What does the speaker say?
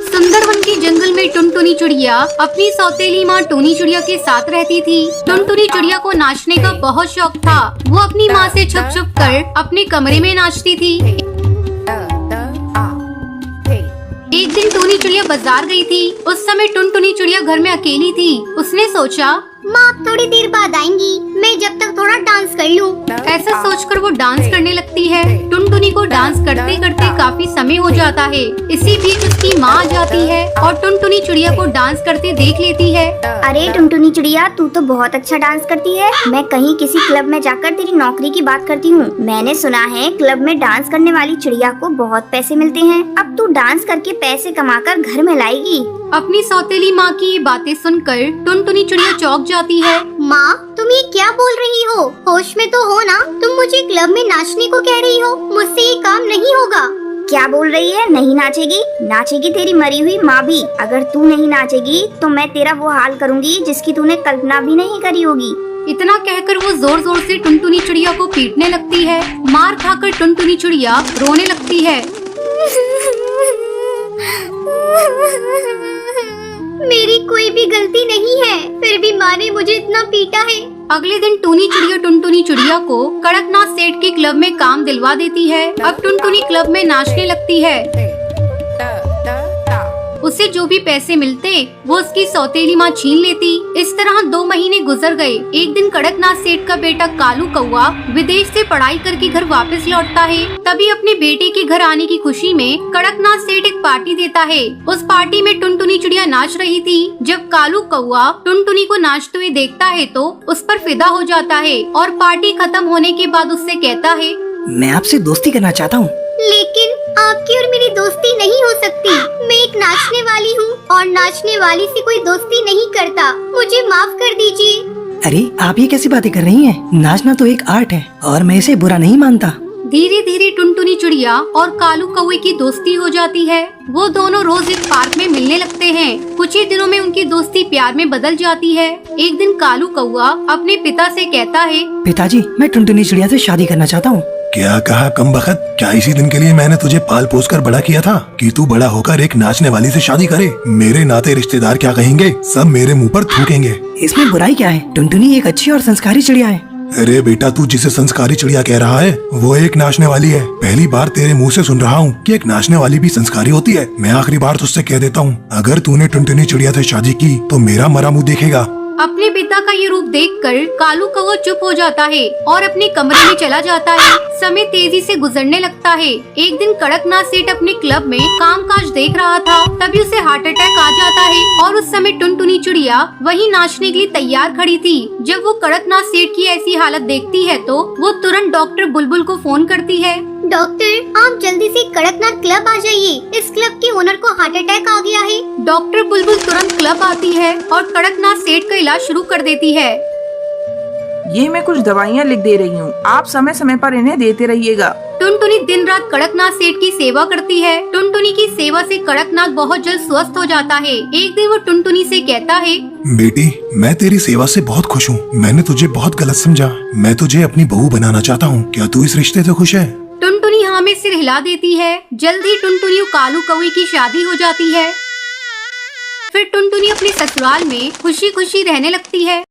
सुंदरवन के जंगल में टुनटुनी चिड़िया अपनी सौतेली माँ टूनी चिड़िया के साथ रहती थी। टुनटुनी चिड़िया को नाचने का बहुत शौक था। वो अपनी माँ से छुप छुप कर अपने कमरे में नाचती थी। एक दिन टूनी चिड़िया बाजार गई थी। उस समय टुनटुनी चिड़िया घर में अकेली थी। उसने सोचा, माँ थोड़ी देर बाद आएंगी, मैं जब तक थोड़ा डांस कर लूं। ऐसा सोचकर वो डांस करने लगती है। टुनटुनी को डांस करते करते काफी समय हो जाता है। इसी बीच उसकी माँ आ जाती है और टुनटुनी चिड़िया को डांस करते देख लेती है। अरे टुनटुनी चिड़िया, तू तो बहुत अच्छा डांस करती है। मैं कहीं किसी क्लब में जाकर तेरी नौकरी की बात करती हूँ। मैंने सुना है क्लब में डांस करने वाली चिड़िया को बहुत पैसे मिलते हैं। अब तू डांस करके पैसे कमाकर घर में लाएगी। अपनी सौतेली माँ की ये बातें सुनकर टुनटुनी चिड़िया चौंक जाती है। माँ, तुम ये क्या बोल रही हो? होश में तो हो ना? तुम मुझे क्लब में नाचने को कह रही हो? मुझसे ये काम नहीं होगा। क्या बोल रही है? नहीं नाचेगी? नाचेगी तेरी मरी हुई माँ भी। अगर तू नहीं नाचेगी तो मैं तेरा वो हाल करूँगी जिसकी तूने कल्पना भी नहीं करी होगी। इतना कहकर वो जोर जोर से टुनटुनी चिड़िया को पीटने लगती है। मार खाकर टुनटुनी चिड़िया रोने लगती है। मेरी कोई भी गलती नहीं है, फिर भी माँ ने मुझे इतना पीटा है। अगले दिन टूनी चिड़िया टुनटुनी चिड़िया को कड़कनाथ सेठ के क्लब में काम दिलवा देती है। अब टुनटुनी क्लब में नाचने लगती है। उसे जो भी पैसे मिलते वो उसकी सौतेली माँ छीन लेती। इस तरह 2 महीने गुजर गए। एक दिन कड़कनाथ सेठ का बेटा कालू कौआ विदेश से पढ़ाई करके घर वापस लौटता है। तभी अपने बेटे के घर आने की खुशी में कड़कनाथ सेठ एक पार्टी देता है। उस पार्टी में टुनटुनी चिड़िया नाच रही थी। जब कालू कौआ टुनटुनी को नाचते हुए देखता है तो उस पर फिदा हो जाता है और पार्टी खत्म होने के बाद उससे कहता है, मैं आपसे दोस्ती करना चाहता हूँ। लेकिन आपकी और मेरी दोस्ती नहीं हो सकती। मैं एक नाचने वाली हूँ और नाचने वाली से कोई दोस्ती नहीं करता। मुझे माफ कर दीजिए। अरे आप ये कैसी बातें कर रही हैं? नाचना तो एक आर्ट है और मैं इसे बुरा नहीं मानता। धीरे धीरे टुनटुनी चिड़िया और कालू कौवे की दोस्ती हो जाती है। वो दोनों रोज एक पार्क में मिलने लगते हैं। कुछ ही दिनों में उनकी दोस्ती प्यार में बदल जाती है। एक दिन कालू कौआ अपने पिता से कहता है, पिताजी, मैं टुनटुनी चिड़िया से शादी करना चाहता हूँ। क्या कहा कमबख्त? क्या इसी दिन के लिए मैंने तुझे पाल पोस कर बड़ा किया था कि तू बड़ा होकर एक नाचने वाली से शादी करे? मेरे नाते रिश्तेदार क्या कहेंगे? सब मेरे मुंह पर थूकेंगे। इसमें बुराई क्या है? टुनटुनी एक अच्छी और संस्कारी चिड़िया है। अरे बेटा, तू जिसे संस्कारी चिड़िया कह रहा है वो एक नाचने वाली है। पहली बार तेरे मुंह से सुन रहा हूँ कि एक नाचने वाली भी संस्कारी होती है। मैं आखिरी बार तुझसे कह देता हूँ, अगर तूने टुनटुनी चिड़िया से शादी की तो मेरा मरा मुँह देखेगा। अपने पिता का ये रूप देखकर कालू कौवा चुप हो जाता है और अपने कमरे में चला जाता है। समय तेजी से गुजरने लगता है। एक दिन कड़कनाथ सेठ अपने क्लब में कामकाज देख रहा था। तभी उसे हार्ट अटैक आ जाता है और उस समय टुनटुनी चिड़िया वहीं नाचने के लिए तैयार खड़ी थी। जब वो कड़कनाथ सेठ की ऐसी हालत देखती है तो वो तुरंत डॉक्टर बुलबुल को फोन करती है। डॉक्टर, आप जल्दी से कड़कनाथ क्लब आ जाइए। इस क्लब के ओनर को हार्ट अटैक आ गया है। डॉक्टर बुलबुल तुरंत क्लब आती है और कड़कनाथ सेठ का इलाज शुरू कर देती है। ये मैं कुछ दवाइयाँ लिख दे रही हूँ, आप समय समय पर इन्हें देते रहिएगा। टुनटुनी दिन रात कड़कनाथ सेठ की सेवा करती है। टुनटुनी की सेवा से कड़कनाथ बहुत जल्द स्वस्थ हो जाता है। एक दिन वो टुनटुनी से कहता है, बेटी, मैं तेरी सेवा से बहुत खुश हूँ। मैंने तुझे बहुत गलत समझा। मैं तुझे अपनी बहू बनाना चाहता हूँ। क्या तू इस रिश्ते से खुश है? टुनटुनी हाँ में सिर हिला देती है। जल्द ही टुनटुनी और कालू कौवे की शादी हो जाती है। फिर टुनटुनी अपने ससुराल में खुशी खुशी रहने लगती है।